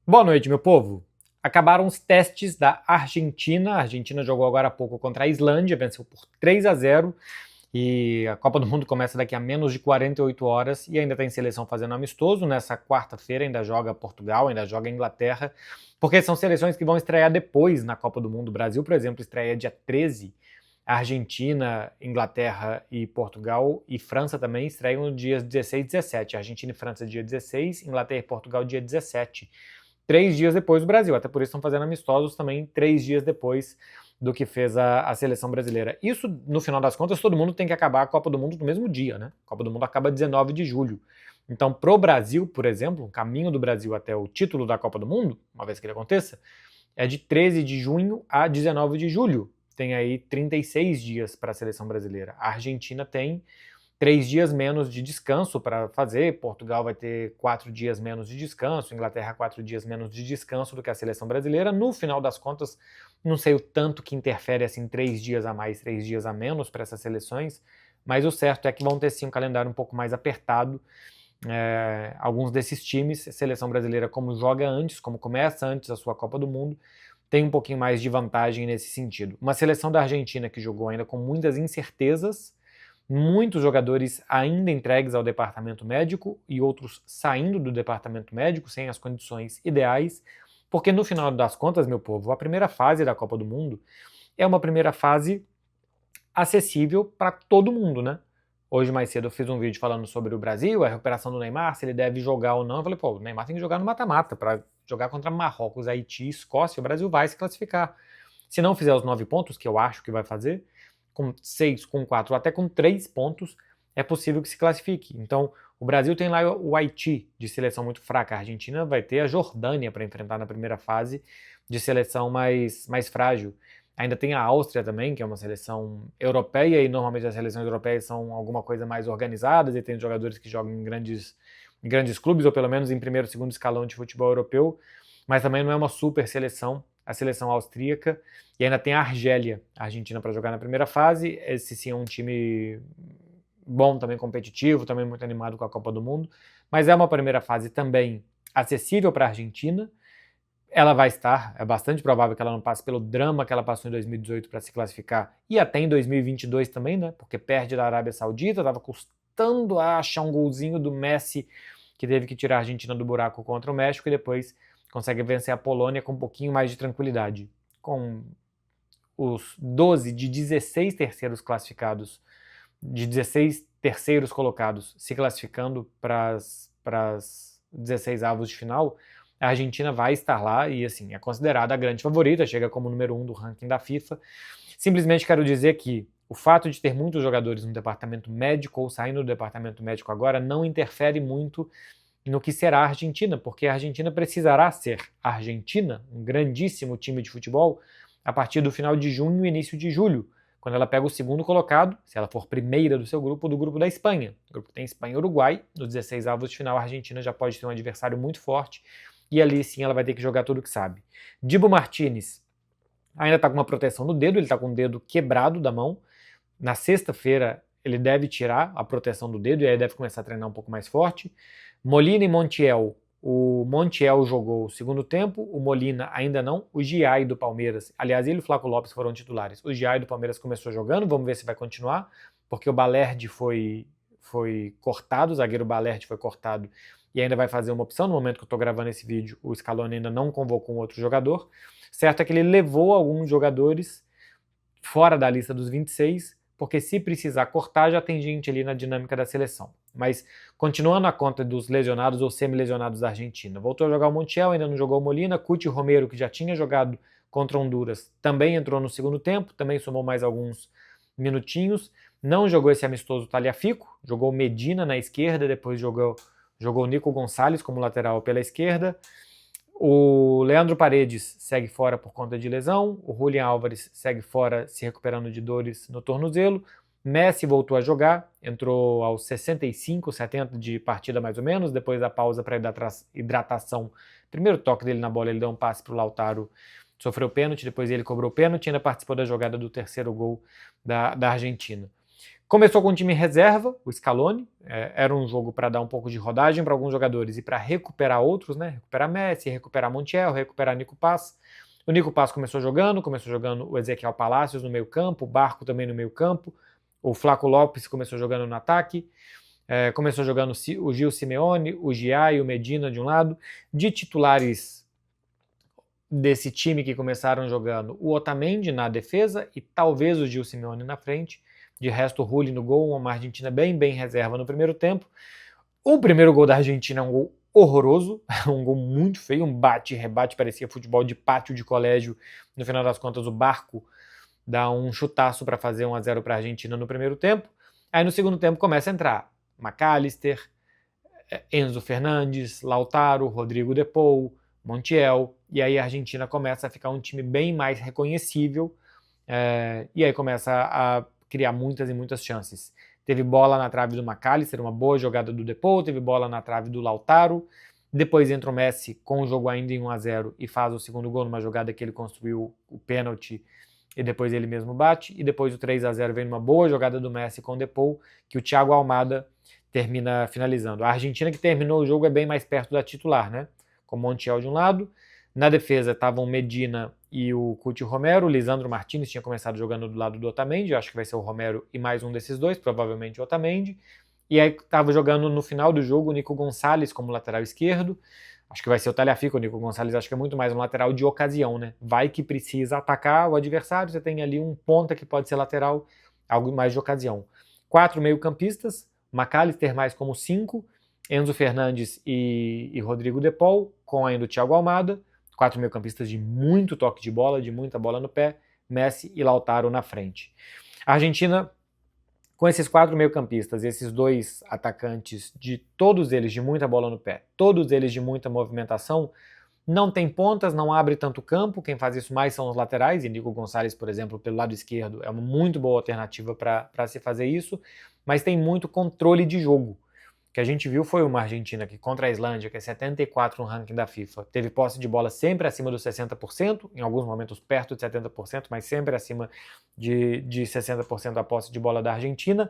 Boa noite, meu povo. Acabaram os testes da Argentina. A Argentina jogou agora há pouco contra a Islândia, venceu por 3-0. E a Copa do Mundo começa daqui a menos de 48 horas e ainda tem seleção fazendo amistoso. Nessa quarta-feira ainda joga Portugal, ainda joga Inglaterra, porque são seleções que vão estrear depois na Copa do Mundo. O Brasil, por exemplo, estreia dia 13. A Argentina, Inglaterra e Portugal e França também estreiam no dias 16 e 17. A Argentina e França dia 16, Inglaterra e Portugal dia 17. 3 dias depois do Brasil, até por isso estão fazendo amistosos também 3 dias depois do que fez a seleção brasileira. Isso, no final das contas, todo mundo tem que acabar a Copa do Mundo no mesmo dia, né? A Copa do Mundo acaba 19 de julho. Então, pro Brasil, por exemplo, o caminho do Brasil até o título da Copa do Mundo, uma vez que ele aconteça, é de 13 de junho a 19 de julho. Tem aí 36 dias para a seleção brasileira. A Argentina tem 3 dias menos de descanso para fazer, Portugal vai ter 4 dias menos de descanso, Inglaterra 4 dias menos de descanso do que a seleção brasileira. No final das contas, não sei o tanto que interfere assim 3 dias a mais, 3 dias a menos para essas seleções, mas o certo é que vão ter sim um calendário um pouco mais apertado. Alguns desses times, a seleção brasileira, como joga antes, como começa antes a sua Copa do Mundo, tem um pouquinho mais de vantagem nesse sentido. Uma seleção da Argentina que jogou ainda com muitas incertezas, muitos jogadores ainda entregues ao departamento médico e outros saindo do departamento médico sem as condições ideais, porque no final das contas, meu povo, a primeira fase da Copa do Mundo é uma primeira fase acessível para todo mundo, né? Hoje mais cedo eu fiz um vídeo falando sobre o Brasil, a recuperação do Neymar, se ele deve jogar ou não. Eu falei, pô, o Neymar tem que jogar no mata-mata para jogar contra Marrocos, Haiti, Escócia, o Brasil vai se classificar. Se não fizer os 9 pontos, que eu acho que vai fazer, com 6, com 4, até com 3 pontos, é possível que se classifique. Então, o Brasil tem lá o Haiti, de seleção muito fraca. A Argentina vai ter a Jordânia para enfrentar na primeira fase, de seleção mais frágil. Ainda tem a Áustria também, que é uma seleção europeia, e normalmente as seleções europeias são alguma coisa mais organizadas, e tem jogadores que jogam em grandes clubes, ou pelo menos em primeiro e segundo escalão de futebol europeu, mas também não é uma super seleção, a seleção austríaca. E ainda tem a Argélia, a Argentina, para jogar na primeira fase. Esse sim é um time bom, também competitivo, também muito animado com a Copa do Mundo, mas é uma primeira fase também acessível para a Argentina. Ela vai estar, é bastante provável que ela não passe pelo drama que ela passou em 2018 para se classificar, e até em 2022 também, né? Porque perde da Arábia Saudita, estava custando a achar um golzinho do Messi, que teve que tirar a Argentina do buraco contra o México, e depois consegue vencer a Polônia com um pouquinho mais de tranquilidade. Com os 12 de 16 terceiros classificados, de 16 terceiros colocados se classificando para as 16 avos de final, a Argentina vai estar lá e, assim, é considerada a grande favorita, chega como número 1 do ranking da FIFA. Simplesmente quero dizer que o fato de ter muitos jogadores no departamento médico ou saindo do departamento médico agora não interfere muito no que será a Argentina, porque a Argentina precisará ser a Argentina, um grandíssimo time de futebol, a partir do final de junho e início de julho, quando ela pega o segundo colocado, se ela for primeira do seu grupo, do grupo da Espanha. O grupo que tem Espanha e Uruguai, nos 16 avos de final a Argentina já pode ter um adversário muito forte, e ali sim ela vai ter que jogar tudo que sabe. Dibu Martinez ainda está com uma proteção no dedo, ele está com o dedo quebrado da mão. Na sexta-feira ele deve tirar a proteção do dedo e aí deve começar a treinar um pouco mais forte. Molina e Montiel. O Montiel jogou o segundo tempo, o Molina ainda não. O Giai do Palmeiras, aliás, ele e o Flaco Lopes foram titulares. O Giai do Palmeiras começou jogando, vamos ver se vai continuar, porque o Balerdi foi cortado, o zagueiro Balerdi foi cortado e ainda vai fazer uma opção. No momento que eu estou gravando esse vídeo, o Scaloni ainda não convocou um outro jogador. Certo é que ele levou alguns jogadores fora da lista dos 26, porque se precisar cortar, já tem gente ali na dinâmica da seleção. Mas continuando a conta dos lesionados ou semi-lesionados da Argentina, voltou a jogar o Montiel, ainda não jogou o Molina. Cuti Romero, que já tinha jogado contra Honduras, também entrou no segundo tempo, também somou mais alguns minutinhos. Não jogou esse amistoso Tagliafico, jogou Medina na esquerda, depois jogou o Nico Gonçalves como lateral pela esquerda. O Leandro Paredes segue fora por conta de lesão, o Julián Álvares segue fora se recuperando de dores no tornozelo. Messi voltou a jogar, entrou aos 65, 70 de partida mais ou menos, depois da pausa para hidratação. Primeiro toque dele na bola, ele deu um passe para o Lautaro, sofreu pênalti, depois ele cobrou pênalti e ainda participou da jogada do terceiro gol da Argentina. Começou com um time reserva, o Scaloni, era um jogo para dar um pouco de rodagem para alguns jogadores e para recuperar outros, né? Recuperar Messi, recuperar Montiel, recuperar Nico Paz. O Nico Paz começou jogando o Ezequiel Palacios no meio campo, o Barco também no meio campo, o Flaco Lopes começou jogando no ataque, começou jogando o Gil Simeone, o Gia e o Medina de um lado. De titulares desse time que começaram jogando, o Otamendi na defesa e talvez o Gil Simeone na frente. De resto, o Rulli no gol, uma Argentina bem reserva no primeiro tempo. O primeiro gol da Argentina é um gol horroroso, um gol muito feio, um bate-rebate, parecia futebol de pátio de colégio. No final das contas, o Barco dá um chutaço para fazer 1-0 para a Argentina no primeiro tempo. Aí no segundo tempo começa a entrar McAllister, Enzo Fernandes, Lautaro, Rodrigo De Paul, Montiel, e aí a Argentina começa a ficar um time bem mais reconhecível, e aí começa a criar muitas e muitas chances. Teve bola na trave do McAllister, uma boa jogada do De Paul, teve bola na trave do Lautaro, depois entra o Messi com o jogo ainda em 1-0 e faz o segundo gol numa jogada que ele construiu o pênalti e depois ele mesmo bate, e depois o 3-0 vem numa boa jogada do Messi com o De Paul, que o Thiago Almada termina finalizando. A Argentina que terminou o jogo é bem mais perto da titular, né? Com o Montiel de um lado, na defesa estavam Medina e o Cuti Romero. O Lisandro Martinez tinha começado jogando do lado do Otamendi, acho que vai ser o Romero e mais um desses dois, provavelmente o Otamendi. E aí estava jogando no final do jogo o Nico Gonçalves como lateral esquerdo, acho que vai ser o Tagliafico. O Nico Gonçalves acho que é muito mais um lateral de ocasião, né? Vai que precisa atacar o adversário, você tem ali um ponta que pode ser lateral, algo mais de ocasião. 4 meio-campistas, McAllister mais como 5, Enzo Fernandes e Rodrigo De Paul, com ainda o Thiago Almada. 4 meio-campistas de muito toque de bola, de muita bola no pé, Messi e Lautaro na frente. A Argentina, com esses 4 meio-campistas, esses 2 atacantes, de todos eles de muita bola no pé, todos eles de muita movimentação, não tem pontas, não abre tanto campo, quem faz isso mais são os laterais, e Nico Gonçalves, por exemplo, pelo lado esquerdo, é uma muito boa alternativa para se fazer isso, mas tem muito controle de jogo. O que a gente viu foi uma Argentina que contra a Islândia, que é 74 no ranking da FIFA, teve posse de bola sempre acima dos 60%, em alguns momentos perto de 70%, mas sempre acima de 60% a posse de bola da Argentina.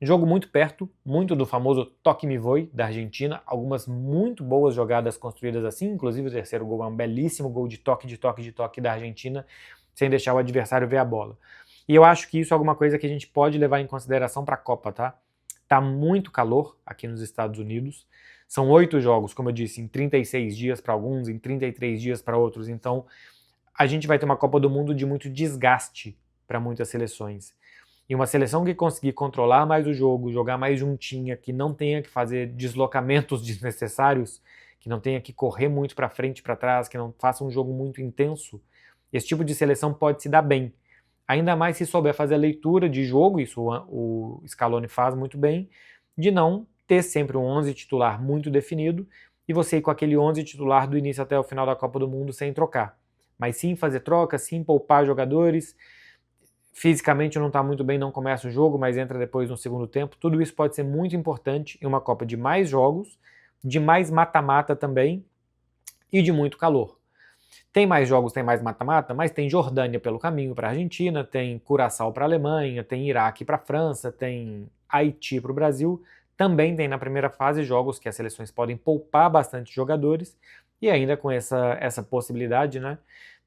Jogo muito perto, muito do famoso toque-me-voe da Argentina, algumas muito boas jogadas construídas assim, inclusive o terceiro gol é um belíssimo gol de toque da Argentina, sem deixar o adversário ver a bola. E eu acho que isso é alguma coisa que a gente pode levar em consideração para a Copa, tá? Tá muito calor aqui nos Estados Unidos, são 8 jogos, como eu disse, em 36 dias para alguns, em 33 dias para outros, então a gente vai ter uma Copa do Mundo de muito desgaste para muitas seleções. E uma seleção que conseguir controlar mais o jogo, jogar mais juntinha, que não tenha que fazer deslocamentos desnecessários, que não tenha que correr muito para frente e para trás, que não faça um jogo muito intenso, esse tipo de seleção pode se dar bem. Ainda mais se souber fazer a leitura de jogo, isso o Scaloni faz muito bem, de não ter sempre um 11 titular muito definido e você ir com aquele 11 titular do início até o final da Copa do Mundo sem trocar. Mas sim fazer trocas, sim poupar jogadores, fisicamente não está muito bem, não começa o jogo, mas entra depois no segundo tempo. Tudo isso pode ser muito importante em uma Copa de mais jogos, de mais mata-mata também e de muito calor. Tem mais jogos, tem mais mata-mata, mas tem Jordânia pelo caminho para a Argentina, tem Curaçao para a Alemanha, tem Iraque para a França, tem Haiti para o Brasil. Também tem na primeira fase jogos que as seleções podem poupar bastante jogadores e ainda com essa possibilidade, né,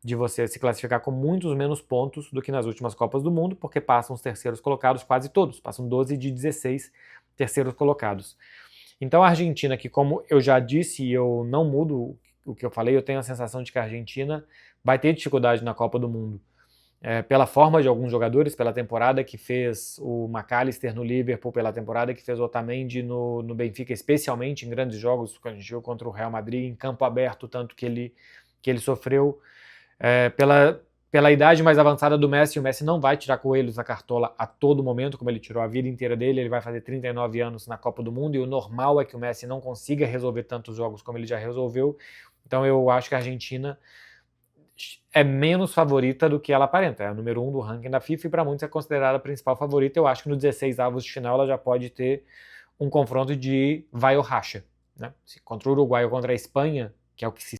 de você se classificar com muitos menos pontos do que nas últimas Copas do Mundo, porque passam os terceiros colocados quase todos, passam 12 de 16 terceiros colocados. Então a Argentina, que como eu já disse, eu não mudo o que eu falei, eu tenho a sensação de que a Argentina vai ter dificuldade na Copa do Mundo. Pela forma de alguns jogadores, pela temporada que fez o McAllister no Liverpool, pela temporada que fez o Otamendi no Benfica, especialmente em grandes jogos, quando a gente jogou contra o Real Madrid, em campo aberto, tanto que ele sofreu. Pela idade mais avançada do Messi, o Messi não vai tirar coelhos da cartola a todo momento, como ele tirou a vida inteira dele, ele vai fazer 39 anos na Copa do Mundo, e o normal é que o Messi não consiga resolver tantos jogos como ele já resolveu. Então eu acho que a Argentina é menos favorita do que ela aparenta. É a número 1 do ranking da FIFA e para muitos é considerada a principal favorita. Eu acho que no 16avos de final ela já pode ter um confronto de vai ou racha, né? Contra o Uruguai ou contra a Espanha, que é o que se